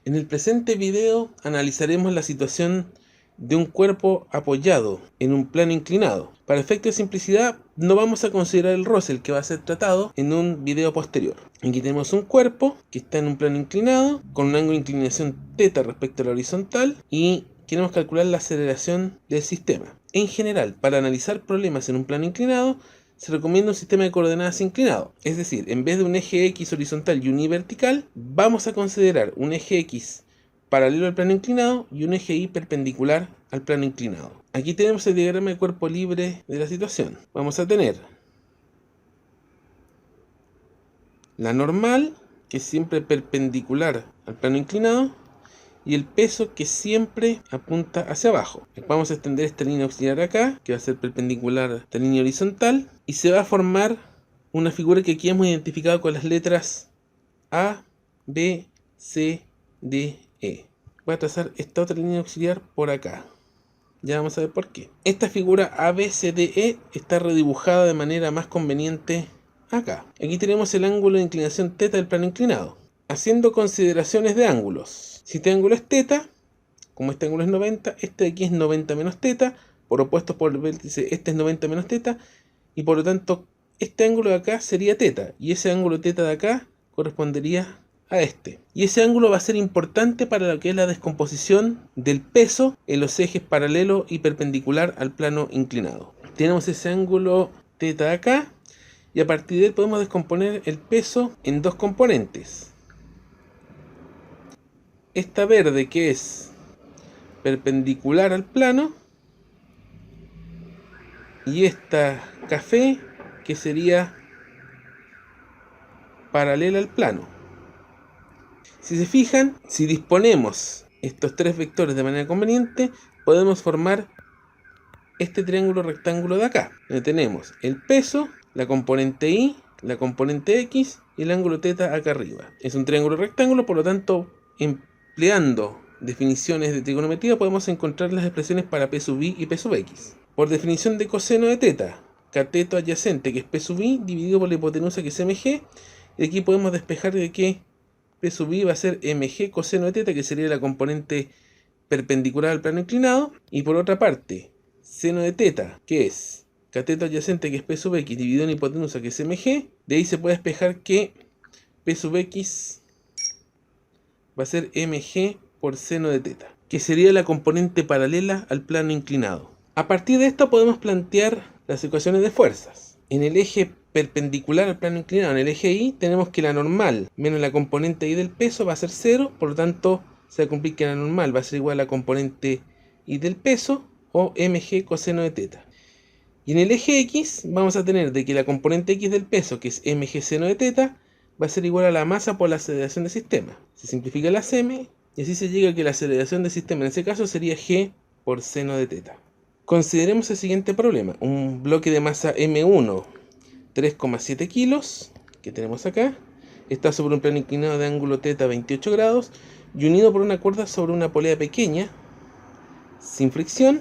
En el presente video analizaremos la situación de un cuerpo apoyado en un plano inclinado. Para efectos de simplicidad no vamos a considerar el roce, el que va a ser tratado en un video posterior. Aquí tenemos un cuerpo que está en un plano inclinado con un ángulo de inclinación θ respecto a la horizontal y queremos calcular la aceleración del sistema. En general, para analizar problemas en un plano inclinado se recomienda un sistema de coordenadas inclinado. Es decir, en vez de un eje X horizontal y un Y vertical, vamos a considerar un eje X paralelo al plano inclinado y un eje Y perpendicular al plano inclinado. Aquí tenemos el diagrama de cuerpo libre de la situación. Vamos a tener la normal, que es siempre perpendicular al plano inclinado, y el peso que siempre apunta hacia abajo. Vamos a extender esta línea auxiliar acá, que va a ser perpendicular a esta línea horizontal, y se va a formar una figura que aquí hemos identificado con las letras A, B, C, D, E. Voy a trazar esta otra línea auxiliar por acá. Ya vamos a ver por qué. Esta figura ABCDE está redibujada de manera más conveniente acá. Aquí tenemos el ángulo de inclinación θ del plano inclinado. Haciendo consideraciones de ángulos. Si este ángulo es θ, como este ángulo es 90, este de aquí es 90 menos θ, por opuestos por el vértice, este es 90 menos θ, y por lo tanto este ángulo de acá sería θ, y ese ángulo θ de acá correspondería a este. Y ese ángulo va a ser importante para lo que es la descomposición del peso en los ejes paralelo y perpendicular al plano inclinado. Tenemos ese ángulo θ de acá, y a partir de él podemos descomponer el peso en dos componentes. Esta verde, que es perpendicular al plano, y esta café, que sería paralela al plano. Si se fijan, si disponemos estos tres vectores de manera conveniente, podemos formar este triángulo rectángulo de acá, donde tenemos el peso, la componente Y, la componente X y el ángulo θ acá arriba. Es un triángulo rectángulo, por lo tanto, empleando definiciones de trigonometría podemos encontrar las expresiones para P sub I y P sub X. Por definición de coseno de θ, cateto adyacente, que es P sub I, dividido por la hipotenusa, que es mg, y aquí podemos despejar de que P sub I va a ser mg coseno de θ, que sería la componente perpendicular al plano inclinado, y por otra parte, seno de θ, que es cateto adyacente, que es P sub X, dividido en hipotenusa, que es mg, de ahí se puede despejar que P sub X va a ser mg por seno de θ, que sería la componente paralela al plano inclinado. A partir de esto podemos plantear las ecuaciones de fuerzas. En el eje perpendicular al plano inclinado, en el eje Y, tenemos que la normal menos la componente Y del peso va a ser 0, por lo tanto se va a cumplir que la normal va a ser igual a la componente Y del peso, o mg coseno de θ. Y en el eje X vamos a tener de que la componente X del peso, que es mg seno de θ, va a ser igual a la masa por la aceleración del sistema. Se simplifica la m y así se llega a que la aceleración del sistema en ese caso sería g por seno de θ. Consideremos el siguiente problema. Un bloque de masa M1, 3,7 kilos, que tenemos acá, está sobre un plano inclinado de ángulo θ 28 grados y unido por una cuerda sobre una polea pequeña, sin fricción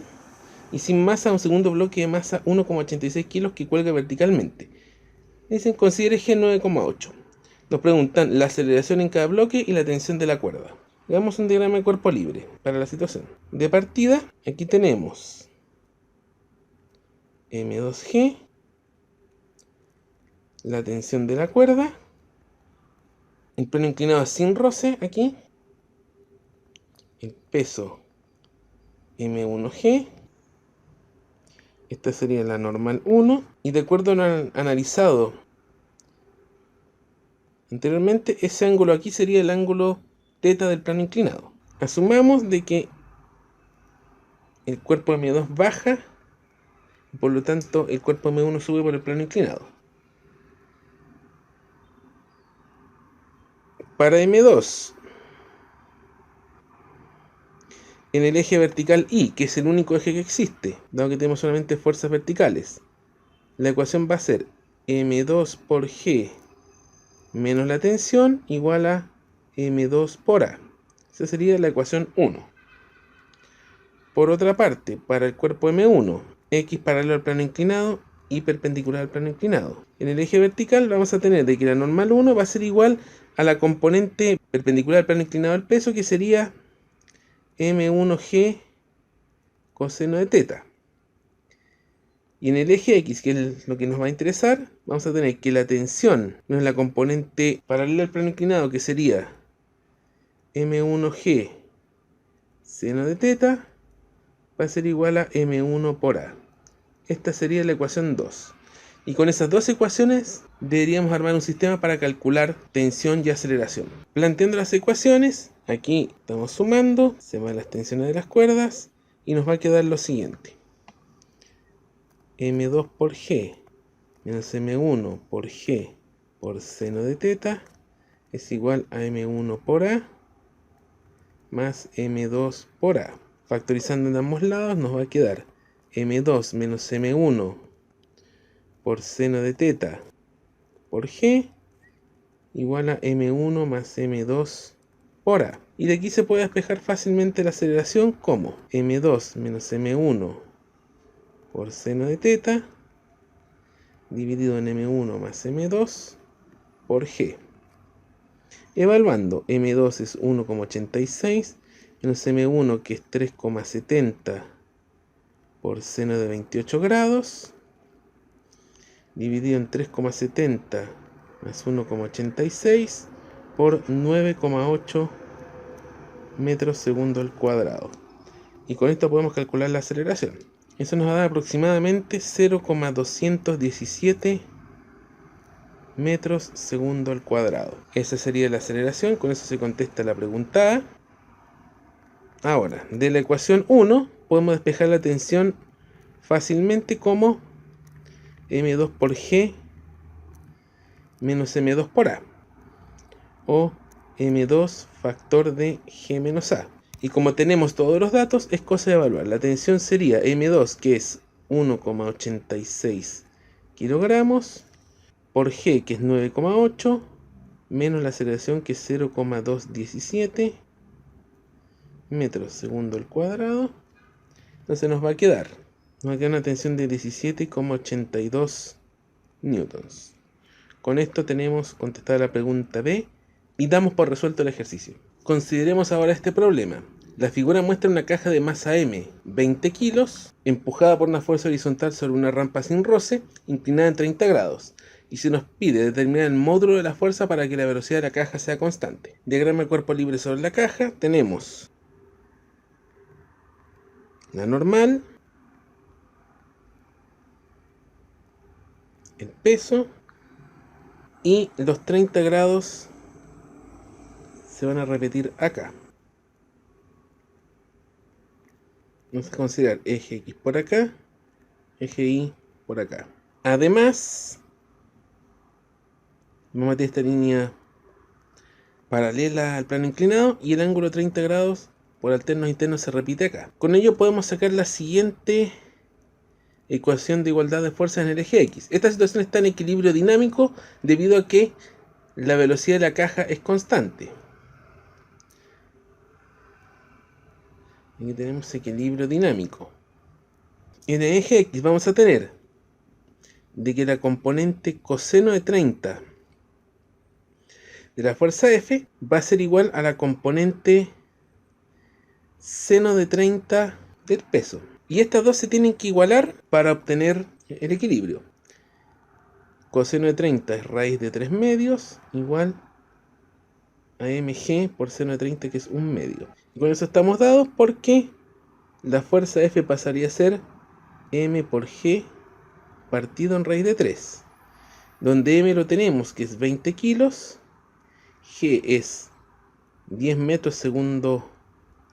y sin masa, un segundo bloque de masa 1,86 kilos que cuelga verticalmente. Dicen considere G 9,8. Nos preguntan la aceleración en cada bloque y la tensión de la cuerda. Hagamos un diagrama de cuerpo libre para la situación. De partida, aquí tenemos M2G, la tensión de la cuerda, el plano inclinado sin roce aquí, el peso M1G, esta sería la normal 1, y de acuerdo a lo analizado anteriormente, ese ángulo aquí sería el ángulo θ del plano inclinado. Asumamos de que el cuerpo M2 baja, y por lo tanto el cuerpo M1 sube por el plano inclinado. Para M2, en el eje vertical Y, que es el único eje que existe, dado que tenemos solamente fuerzas verticales, la ecuación va a ser M2 por G menos la tensión igual a M2 por A. Esa sería la ecuación 1. Por otra parte, para el cuerpo M1, X paralelo al plano inclinado y perpendicular al plano inclinado. En el eje vertical vamos a tener de que la normal 1 va a ser igual a la componente perpendicular al plano inclinado del peso, que sería M1G coseno de teta. Y en el eje X, que es lo que nos va a interesar, vamos a tener que la tensión menos la componente paralela al plano inclinado, que sería M1G seno de teta, va a ser igual a M1 por A. Esta sería la ecuación 2. Y con esas dos ecuaciones deberíamos armar un sistema para calcular tensión y aceleración. Planteando las ecuaciones, aquí estamos sumando, se van las tensiones de las cuerdas y nos va a quedar lo siguiente. M2 por G menos M1 por G por seno de teta es igual a M1 por A más M2 por A. Factorizando en ambos lados nos va a quedar M2 menos M1 por seno de teta por G igual a M1 más M2 por A. Y de aquí se puede despejar fácilmente la aceleración como M2 menos M1 por seno de teta dividido en M1 más M2 por G. Evaluando, M2 es 1,86 menos M1, que es 3,70 por seno de 28 grados, dividido en 3,70 más 1,86 por 9,8 metros segundo al cuadrado. Y con esto podemos calcular la aceleración. Eso nos da aproximadamente 0,217 metros segundo al cuadrado. Esa sería la aceleración. Con eso se contesta la pregunta A. Ahora, de la ecuación 1 podemos despejar la tensión fácilmente como M2 por G menos M2 por A, o M2 factor de G menos A. Y como tenemos todos los datos, es cosa de evaluar. La tensión sería M2, que es 1,86 kilogramos, por G, que es 9,8, menos la aceleración, que es 0,217 metros segundo al cuadrado. Entonces nos va a quedar una tensión de 17,82 newtons. Con esto tenemos contestada la pregunta B y damos por resuelto el ejercicio. Consideremos ahora este problema. La figura muestra una caja de masa M, 20 kilos, empujada por una fuerza horizontal sobre una rampa sin roce, inclinada en 30 grados. Y se nos pide determinar el módulo de la fuerza para que la velocidad de la caja sea constante. Diagrama de cuerpo libre sobre la caja. Tenemos la normal, el peso, y los 30 grados se van a repetir acá. Vamos a considerar eje X por acá, eje Y por acá. Además, vamos a meter esta línea paralela al plano inclinado y el ángulo 30 grados por alternos internos se repite acá. Con ello podemos sacar la siguiente ecuación de igualdad de fuerzas en el eje X. Esta situación está en equilibrio dinámico debido a que la velocidad de la caja es constante. Aquí tenemos equilibrio dinámico. En el eje X vamos a tener de que la componente coseno de 30 de la fuerza F va a ser igual a la componente seno de 30 del peso. Y estas dos se tienen que igualar para obtener el equilibrio. Coseno de 30 es raíz de 3 medios igual a mg por seno de 30, que es 1 medio. Y con eso estamos dados porque la fuerza F pasaría a ser m por g partido en raíz de 3, donde m lo tenemos que es 20 kilos, g es 10 metros segundo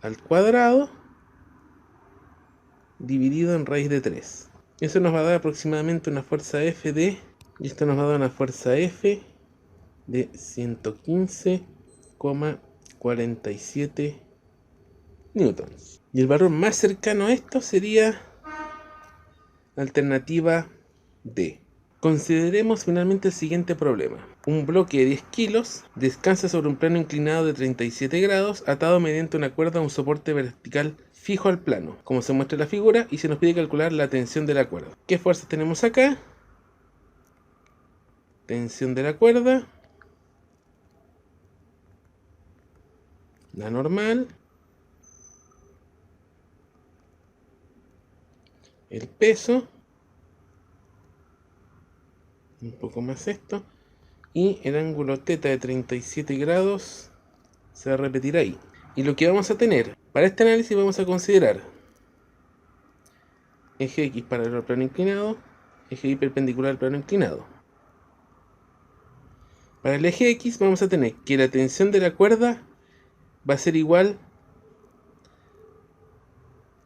al cuadrado dividido en raíz de 3. Eso nos va a dar aproximadamente una fuerza F de, y esto nos va a dar una fuerza F de 115,47 newtons. Y el valor más cercano a esto sería alternativa D. Consideremos finalmente el siguiente problema. Un bloque de 10 kilos descansa sobre un plano inclinado de 37 grados atado mediante una cuerda a un soporte vertical fijo al plano, como se muestra en la figura, y se nos pide calcular la tensión de la cuerda. ¿Qué fuerzas tenemos acá? Tensión de la cuerda, la normal, el peso, un poco más esto, y el ángulo θ de 37 grados se va a repetir ahí. Y lo que vamos a tener, para este análisis vamos a considerar eje X paralelo al plano inclinado, eje Y perpendicular al plano inclinado. Para el eje X vamos a tener que la tensión de la cuerda va a ser igual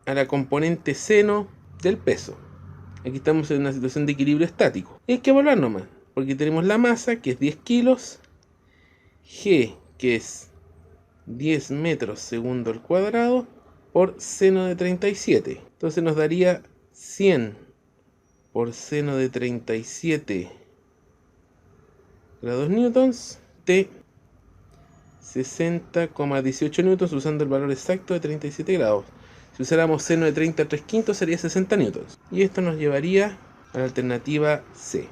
a la componente seno del peso. Aquí estamos en una situación de equilibrio estático. Y hay que evaluar nomás, porque tenemos la masa, que es 10 kilos, G, que es 10 metros segundo al cuadrado, por seno de 37. Entonces nos daría 100 por seno de 37 grados newtons de 60,18 newtons, usando el valor exacto de 37 grados. Si usáramos seno de 30 a 3 quintos sería 60 newtons. Y esto nos llevaría a la alternativa C.